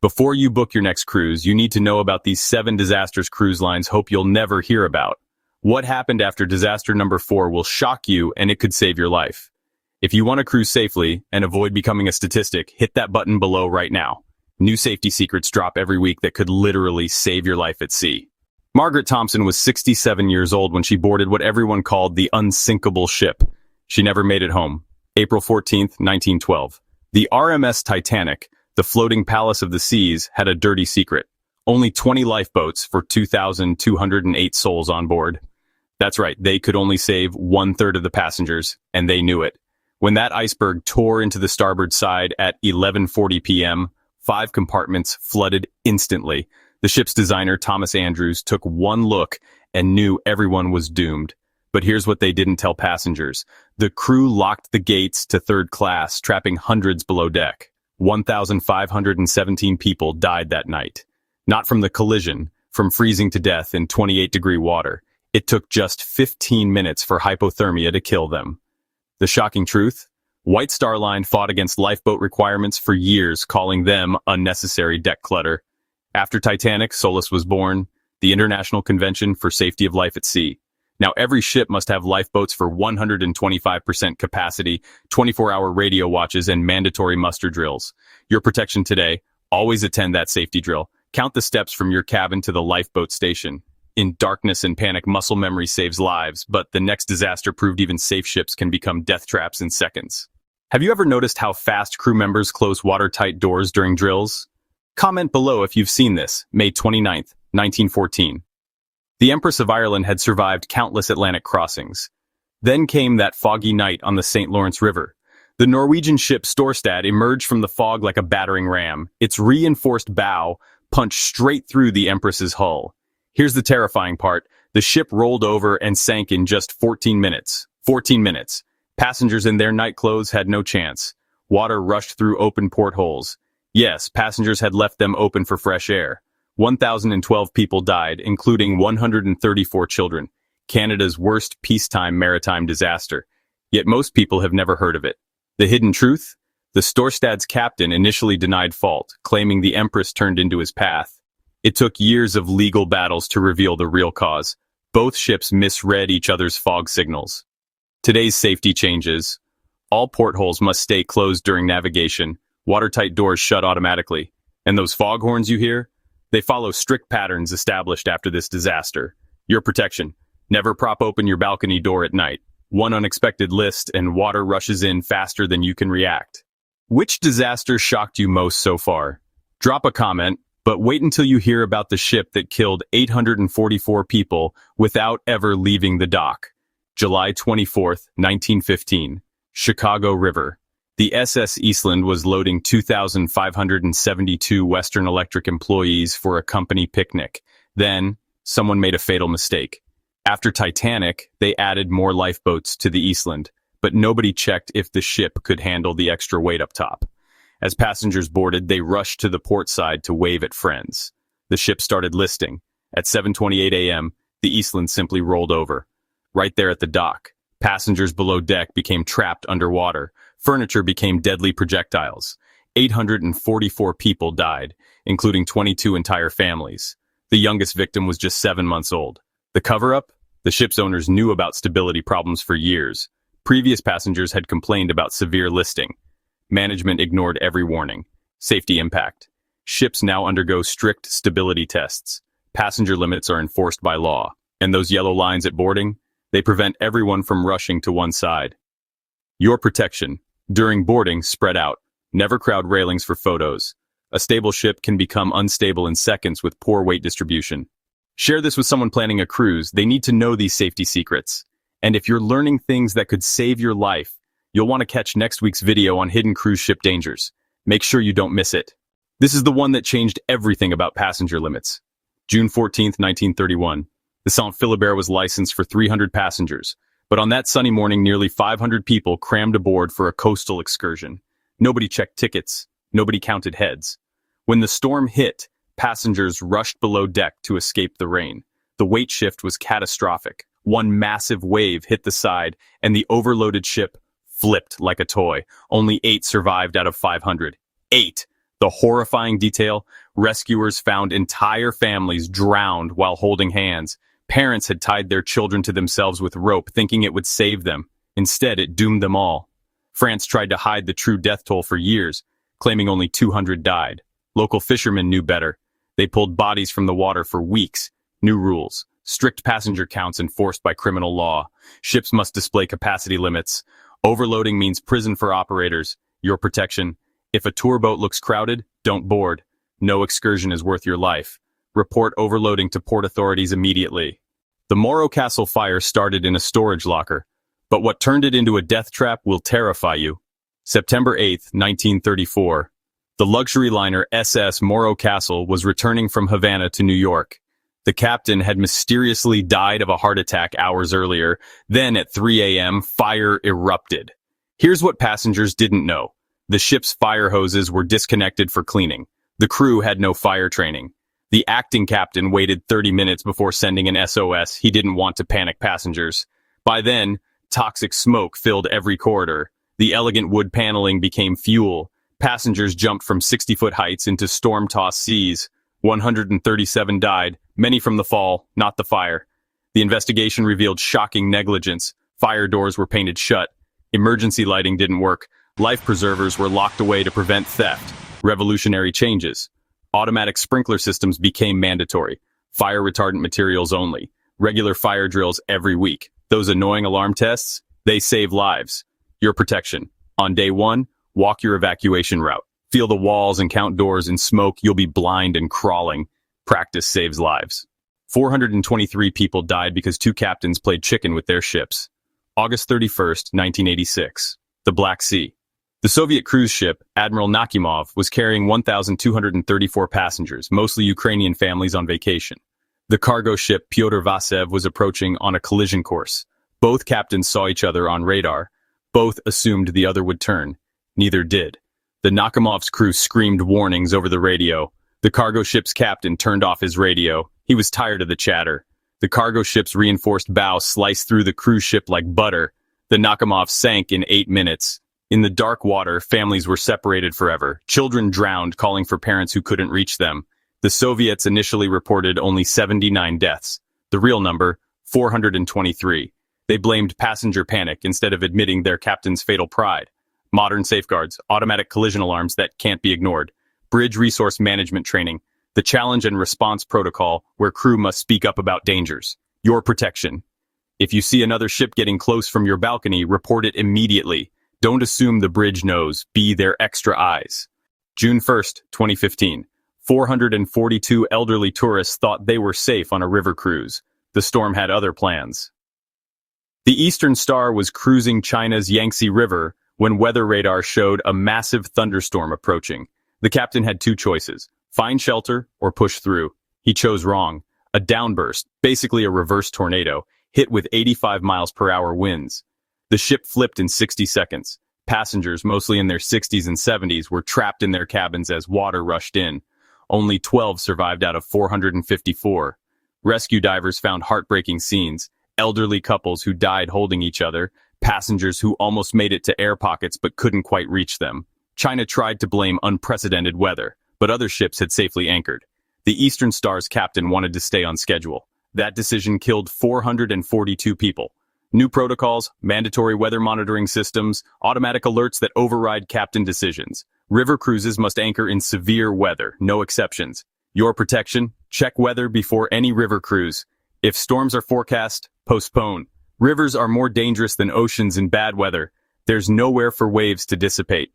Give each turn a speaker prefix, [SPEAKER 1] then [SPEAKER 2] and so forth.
[SPEAKER 1] Before you book your next cruise, you need to know about these 7 disasters cruise lines hope you'll never hear about. What happened after disaster number 4 will shock you, and it could save your life. If you want to cruise safely and avoid becoming a statistic, hit that button below right now. New safety secrets drop every week that could literally save your life at sea. Margaret Thompson was 67 years old when she boarded what everyone called the unsinkable ship. She never made it home. April 14, 1912. The RMS Titanic, the floating palace of the seas, had a dirty secret. Only 20 lifeboats for 2,208 souls on board. That's right, they could only save 1/3 of the passengers, and they knew it. When that iceberg tore into the starboard side at 11:40 p.m., 5 compartments flooded instantly. The ship's designer, Thomas Andrews, took one look and knew everyone was doomed. But here's what they didn't tell passengers. The crew locked the gates to 3rd class, trapping hundreds below deck. 1,517 people died that night. Not from the collision, from freezing to death in 28-degree water. It took just 15 minutes for hypothermia to kill them. The shocking truth? White Star Line fought against lifeboat requirements for years, calling them unnecessary deck clutter. After Titanic, Solace was born, the International Convention for Safety of Life at Sea. Now every ship must have lifeboats for 125% capacity, 24-hour radio watches, and mandatory muster drills. Your protection today: always attend that safety drill. Count the steps from your cabin to the lifeboat station. In darkness and panic, muscle memory saves lives, but the next disaster proved even safe ships can become death traps in seconds. Have you ever noticed how fast crew members close watertight doors during drills? Comment below if you've seen this. May 29th, 1914. The Empress of Ireland had survived countless Atlantic crossings. Then came that foggy night on the St. Lawrence River. The Norwegian ship Storstad emerged from the fog like a battering ram. Its reinforced bow punched straight through the Empress's hull. Here's the terrifying part. The ship rolled over and sank in just 14 minutes. 14 minutes. Passengers in their night clothes had no chance. Water rushed through open portholes. Yes, passengers had left them open for fresh air. 1,012 people died, including 134 children. Canada's worst peacetime maritime disaster. Yet most people have never heard of it. The hidden truth? The Storstad's captain initially denied fault, claiming the Empress turned into his path. It took years of legal battles to reveal the real cause. Both ships misread each other's fog signals. Today's safety changes. All portholes must stay closed during navigation. Watertight doors shut automatically. And those foghorns you hear? They follow strict patterns established after this disaster. Your protection: never prop open your balcony door at night. One unexpected list and water rushes in faster than you can react. Which disaster shocked you most so far? Drop a comment, but wait until you hear about the ship that killed 844 people without ever leaving the dock. July 24th, 1915. Chicago River. The SS EASTLAND was loading 2,572 Western Electric employees for a company picnic. Then, someone made a fatal mistake. After Titanic, they added more lifeboats to the EASTLAND, but nobody checked if the ship could handle the extra weight up top. As passengers boarded, they rushed to the port side to wave at friends. The ship started listing. At 7:28 a.m., the EASTLAND simply rolled over. Right there at the dock, passengers below deck became trapped underwater. Furniture became deadly projectiles. 844 people died, including 22 entire families. The youngest victim was just 7 months old. The cover-up? The ship's owners knew about stability problems for years. Previous passengers had complained about severe listing. Management ignored every warning. Safety impact. Ships now undergo strict stability tests. Passenger limits are enforced by law. And those yellow lines at boarding? They prevent everyone from rushing to one side. Your protection. During boarding, spread out. Never crowd railings for photos. A stable ship can become unstable in seconds with poor weight distribution. Share this with someone planning a cruise. They need to know these safety secrets. And if you're learning things that could save your life, you'll want to catch next week's video on hidden cruise ship dangers. Make sure you don't miss it. This is the one that changed everything about passenger limits. June 14th, 1931. The SAINT-PHILIBERT was licensed for 300 passengers. But on that sunny morning, nearly 500 people crammed aboard for a coastal excursion. Nobody checked tickets. Nobody counted heads. When the storm hit, passengers rushed below deck to escape the rain. The weight shift was catastrophic. One massive wave hit the side, and the overloaded ship flipped like a toy. Only 8 survived out of 500. 8! The horrifying detail: rescuers found entire families drowned while holding hands. Parents had tied their children to themselves with rope, thinking it would save them. Instead, it doomed them all. France tried to hide the true death toll for years, claiming only 200 died. Local fishermen knew better. They pulled bodies from the water for weeks. New rules: strict passenger counts enforced by criminal law. Ships must display capacity limits. Overloading means prison for operators. Your protection: if a tour boat looks crowded, don't board. No excursion is worth your life. Report overloading to port authorities immediately. The MORRO Castle fire started in a storage locker, but what turned it into a death trap will terrify you. September 8, 1934. The luxury liner SS MORRO Castle was returning from Havana to New York. The captain had mysteriously died of a heart attack hours earlier. Then at 3 a.m., fire erupted. Here's what passengers didn't know. The ship's fire hoses were disconnected for cleaning. The crew had no fire training. The acting captain waited 30 minutes before sending an SOS. He didn't want to panic passengers. By then, toxic smoke filled every corridor. The elegant wood paneling became fuel. Passengers jumped from 60-foot heights into storm-tossed seas. 137 died, many from the fall, not the fire. The investigation revealed shocking negligence. Fire doors were painted shut. Emergency lighting didn't work. Life preservers were locked away to prevent theft. Revolutionary changes. Automatic sprinkler systems became mandatory. Fire retardant materials only. Regular fire drills every week. Those annoying alarm tests, they save lives. Your protection: on day 1, walk your evacuation route. Feel the walls and count doors in smoke. You'll be blind and crawling. Practice saves lives. 423 people died because 2 captains played chicken with their ships. August 31st, 1986. The Black Sea. The Soviet cruise ship, Admiral NAKHIMOV, was carrying 1,234 passengers, mostly Ukrainian families on vacation. The cargo ship Pyotr Vasev was approaching on a collision course. Both captains saw each other on radar. Both assumed the other would turn. Neither did. The NAKHIMOV's crew screamed warnings over the radio. The cargo ship's captain turned off his radio. He was tired of the chatter. The cargo ship's reinforced bow sliced through the cruise ship like butter. The NAKHIMOV sank in 8 minutes. In the dark water, families were separated forever. Children drowned, calling for parents who couldn't reach them. The Soviets initially reported only 79 deaths. The real number, 423. They blamed passenger panic instead of admitting their captain's fatal pride. Modern safeguards: automatic collision alarms that can't be ignored. Bridge resource management training. The challenge and response protocol, where crew must speak up about dangers. Your protection: if you see another ship getting close from your balcony, report it immediately. Don't assume the bridge knows. Be their extra eyes. June 1st, 2015. 442 elderly tourists thought they were safe on a river cruise. The storm had other plans. The Eastern Star was cruising China's Yangtze River when weather radar showed a massive thunderstorm approaching. The captain had 2 choices: find shelter or push through. He chose wrong. A downburst, basically a reverse tornado, hit with 85 miles per hour winds. The ship flipped in 60 seconds. Passengers, mostly in their 60s and 70s, were trapped in their cabins as water rushed in. Only 12 survived out of 454. Rescue divers found heartbreaking scenes: elderly couples who died holding each other, passengers who almost made it to air pockets but couldn't quite reach them. China tried to blame unprecedented weather, but other ships had safely anchored. The Eastern Star's captain wanted to stay on schedule. That decision killed 442 people. New protocols, mandatory weather monitoring systems, automatic alerts that override captain decisions. River cruises must anchor in severe weather, no exceptions. Your protection: check weather before any river cruise. If storms are forecast, postpone. Rivers are more dangerous than oceans in bad weather. There's nowhere for waves to dissipate.